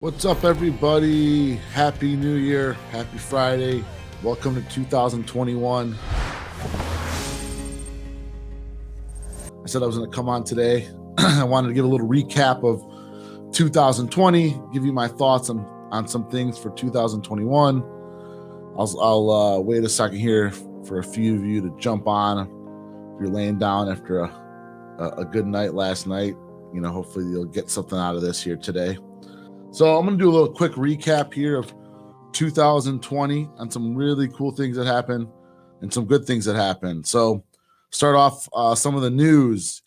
What's up, everybody? Happy New Year. Happy Friday. Welcome to 2021. I said I was going to come on today. I wanted to give a little recap of 2020, give you my thoughts on some things for 2021. I'll wait a second here for a few of you to jump on. If you're laying down after a good night last night, hopefully you'll get something out of this here today. So I'm going to do a little quick recap here of 2020 on some really cool things that happened and some good things that happened. So start off some of the news.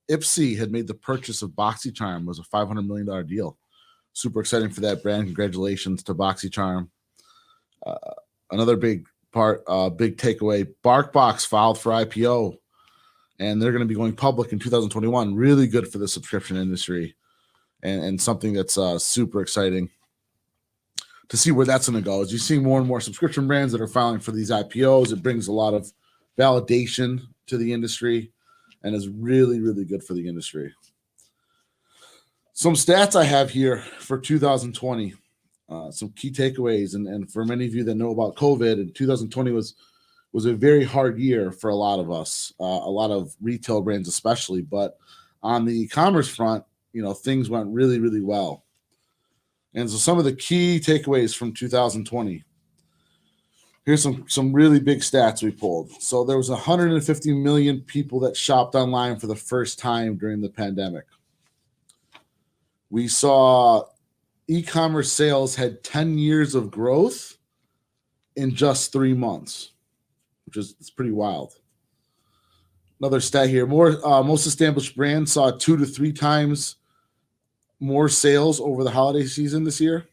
Ipsy had made the purchase of BoxyCharm. It was a $500 million deal. Super exciting for that brand. Congratulations to BoxyCharm. Another big takeaway, Barkbox filed for IPO, and they're going to be going public in 2021. Really good for the subscription industry. And something that's super exciting to see where that's going to go. As you see more and more subscription brands that are filing for these IPOs, it brings a lot of validation to the industry and is really, really good for the industry. Some stats I have here for 2020, some key takeaways. And for many of you that know about COVID, and 2020 was a very hard year for a lot of us, a lot of retail brands especially. But on the e-commerce front, things went really, really well. And so some of the key takeaways from 2020. Here's some really big stats we pulled. So there was 150 million people that shopped online for the first time during the pandemic. We saw e-commerce sales had 10 years of growth in just 3 months, which is pretty wild. Another stat here, most established brands saw 2 to 3 times more sales over the holiday season this year.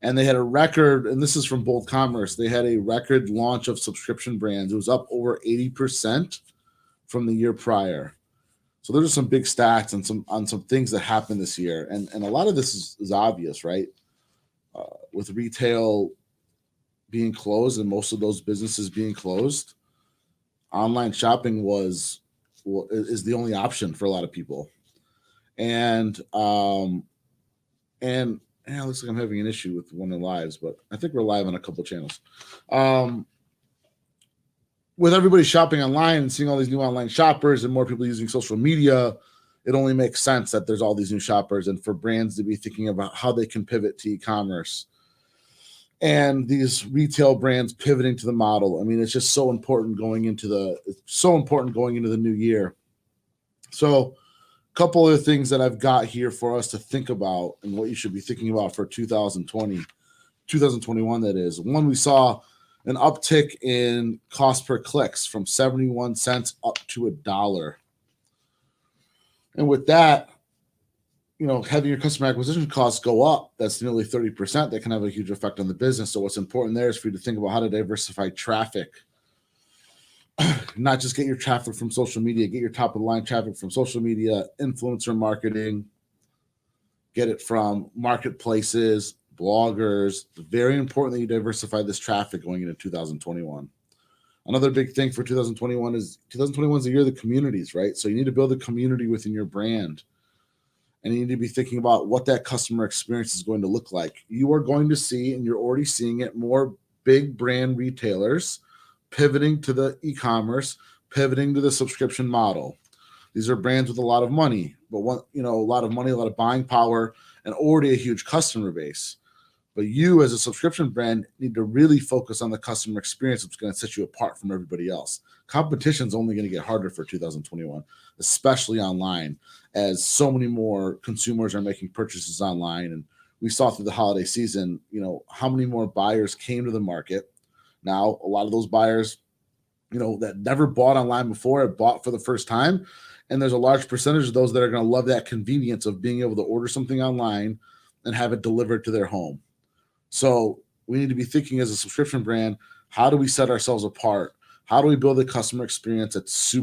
And they had a record, and this is from Bold Commerce, they had a record launch of subscription brands. It was up over 80% from the year prior. So those are some big stats and some things that happened this year. And a lot of this is obvious, right? With retail being closed and most of those businesses being closed, online shopping is the only option for a lot of people. And it looks like I'm having an issue with one of the lives, but I think we're live on a couple of channels. With everybody shopping online and seeing all these new online shoppers and more people using social media, it only makes sense that there's all these new shoppers and for brands to be thinking about how they can pivot to e-commerce. And these retail brands pivoting to the model. I mean, it's just so important going into the new year. So a couple of things that I've got here for us to think about and what you should be thinking about for 2021, that is. One, we saw an uptick in cost per clicks from 71 cents up to $1. And with that, having your customer acquisition costs go up, that's nearly 30%. That can have a huge effect on the business. So what's important there is for you to think about how to diversify traffic. Not just get your traffic from social media, get your top of the line traffic from social media, influencer marketing, get it from marketplaces, bloggers. Very important that you diversify this traffic going into 2021. Another big thing for 2021 is the year of the communities, right? So you need to build a community within your brand. And you need to be thinking about what that customer experience is going to look like. You are going to see, and you're already seeing it, more big brand retailers pivoting to the e-commerce, pivoting to the subscription model. These are brands with a lot of money, but a lot of money, a lot of buying power, and already a huge customer base. But you as a subscription brand need to really focus on the customer experience that's going to set you apart from everybody else. Competition is only going to get harder for 2021, especially online, as so many more consumers are making purchases online. And we saw through the holiday season, how many more buyers came to the market. Now, a lot of those buyers, that never bought online before have bought for the first time. And there's a large percentage of those that are going to love that convenience of being able to order something online and have it delivered to their home. So we need to be thinking as a subscription brand, how do we set ourselves apart? How do we build a customer experience that's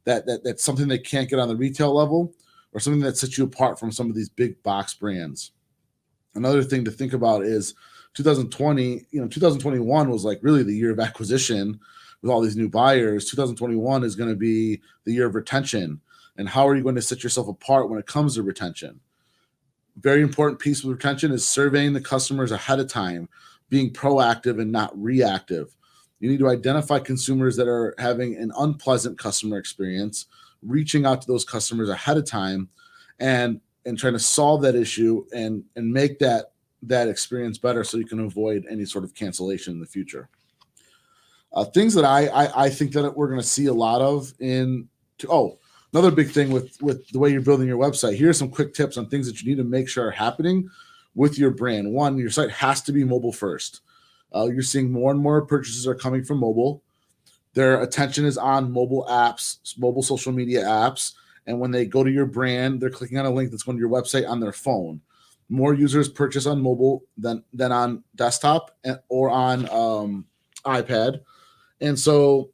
that's something they can't get on the retail level, or something that sets you apart from some of these big box brands? Another thing to think about is 2021 was like really the year of acquisition with all these new buyers. 2021 is going to be the year of retention. And how are you going to set yourself apart when it comes to retention? Very important piece with retention is surveying the customers ahead of time, being proactive and not reactive. You need to identify consumers that are having an unpleasant customer experience, reaching out to those customers ahead of time, and trying to solve that issue and make that experience better so you can avoid any sort of cancellation in the future. Things that I think that we're going to see a lot of another big thing with the way you're building your website. Here are some quick tips on things that you need to make sure are happening with your brand. One, your site has to be mobile first. You're seeing more and more purchases are coming from mobile. Their attention is on mobile apps, mobile social media apps. And when they go to your brand, they're clicking on a link that's going to your website on their phone. More users purchase on mobile than on desktop or on iPad. And so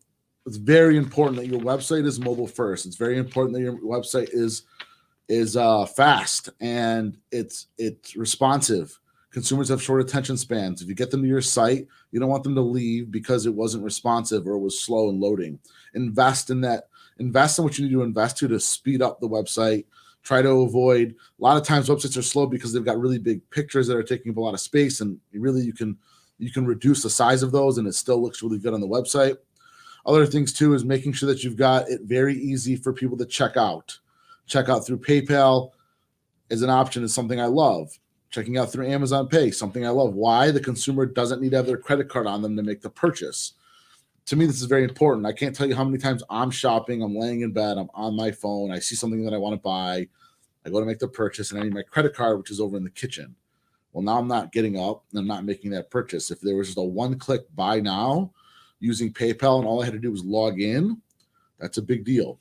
it's very important that your website is mobile first. It's very important that your website is fast and it's responsive. Consumers have short attention spans. If you get them to your site, you don't want them to leave because it wasn't responsive or it was slow in loading. Invest in that. Invest in what you need to invest to speed up the website. Try to avoid, a lot of times websites are slow because they've got really big pictures that are taking up a lot of space, and really you can reduce the size of those and it still looks really good on the website. Other things too is making sure that you've got it very easy for people to check out. Check out through PayPal as an option is something I love. Checking out through Amazon Pay, something I love. Why? The consumer doesn't need to have their credit card on them to make the purchase. To me, this is very important. I can't tell you how many times I'm shopping, I'm laying in bed, I'm on my phone, I see something that I want to buy, I go to make the purchase, and I need my credit card, which is over in the kitchen. Well, now I'm not getting up and I'm not making that purchase. If there was just a one-click buy now using PayPal and all I had to do was log in, that's a big deal.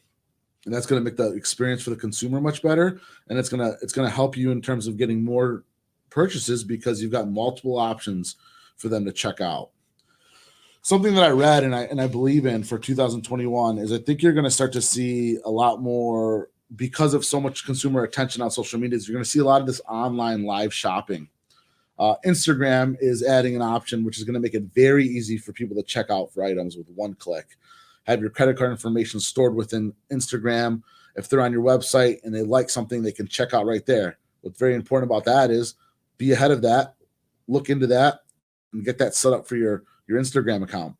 And that's going to make the experience for the consumer much better. And it's going to help you in terms of getting more purchases because you've got multiple options for them to check out. Something that I read and I believe in for 2021 is I think you're going to start to see a lot more, because of so much consumer attention on social media, you're going to see a lot of this online live shopping. Instagram is adding an option which is going to make it very easy for people to check out for items with one click. Have your credit card information stored within Instagram. If they're on your website and they like something, they can check out right there. What's very important about that is be ahead of that, look into that, and get that set up for your Instagram account.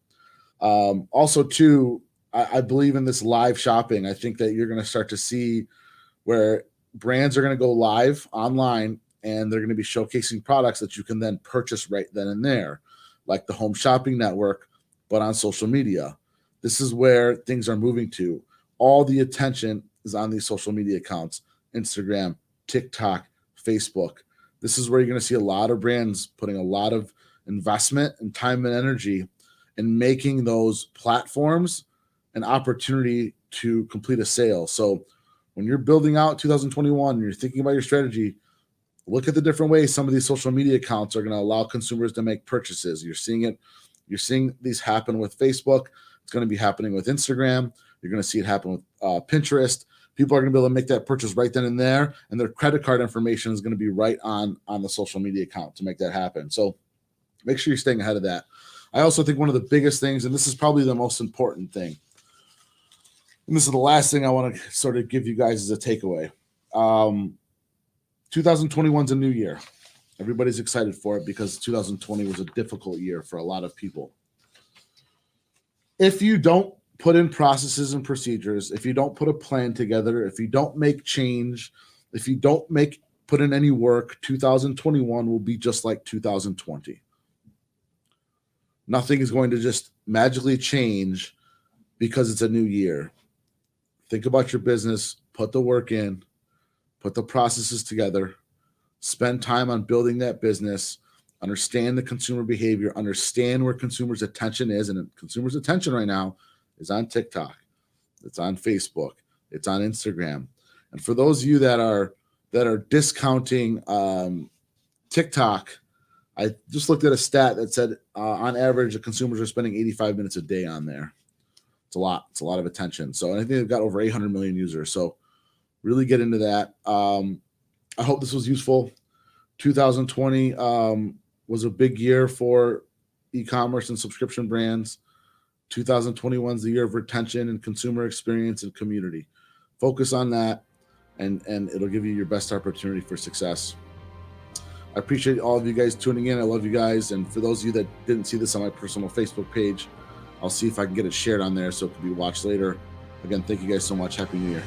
Also, too, I believe in this live shopping. I think that you're going to start to see where brands are going to go live online and they're going to be showcasing products that you can then purchase right then and there, like the Home Shopping Network, but on social media. This is where things are moving to. All the attention is on these social media accounts, Instagram, TikTok, Facebook. This is where you're going to see a lot of brands putting a lot of investment and time and energy in making those platforms an opportunity to complete a sale. So when you're building out 2021 and you're thinking about your strategy, look at the different ways some of these social media accounts are going to allow consumers to make purchases. You're seeing these happen with Facebook. It's going to be happening with Instagram. You're going to see it happen with Pinterest. People are going to be able to make that purchase right then and there, and their credit card information is going to be right on the social media account to make that happen. So make sure you're staying ahead of that. I also think one of the biggest things, and this is probably the most important thing, and this is the last thing I want to sort of give you guys as a takeaway. 2021 is a new year. Everybody's excited for it because 2020 was a difficult year for a lot of people. If you don't put in processes and procedures, if you don't put a plan together, if you don't make change, if you don't put in any work, 2021 will be just like 2020. Nothing is going to just magically change because it's a new year. Think about your business, put the work in, put the processes together, spend time on building that business, understand the consumer behavior, understand where consumers' attention is. And consumers' attention right now is on TikTok, it's on Facebook, it's on Instagram. And for those of you that are discounting TikTok, I just looked at a stat that said on average, the consumers are spending 85 minutes a day on there. It's a lot. It's a lot of attention. So, and I think they've got over 800 million users. So really get into that. I hope this was useful. 2020 was a big year for e-commerce and subscription brands. 2021 is the year of retention and consumer experience and community. Focus on that, and it'll give you your best opportunity for success. I appreciate all of you guys tuning in. I love you guys. And for those of you that didn't see this on my personal Facebook page, I'll see if I can get it shared on there so it can be watched later. Again, thank you guys so much. Happy New Year.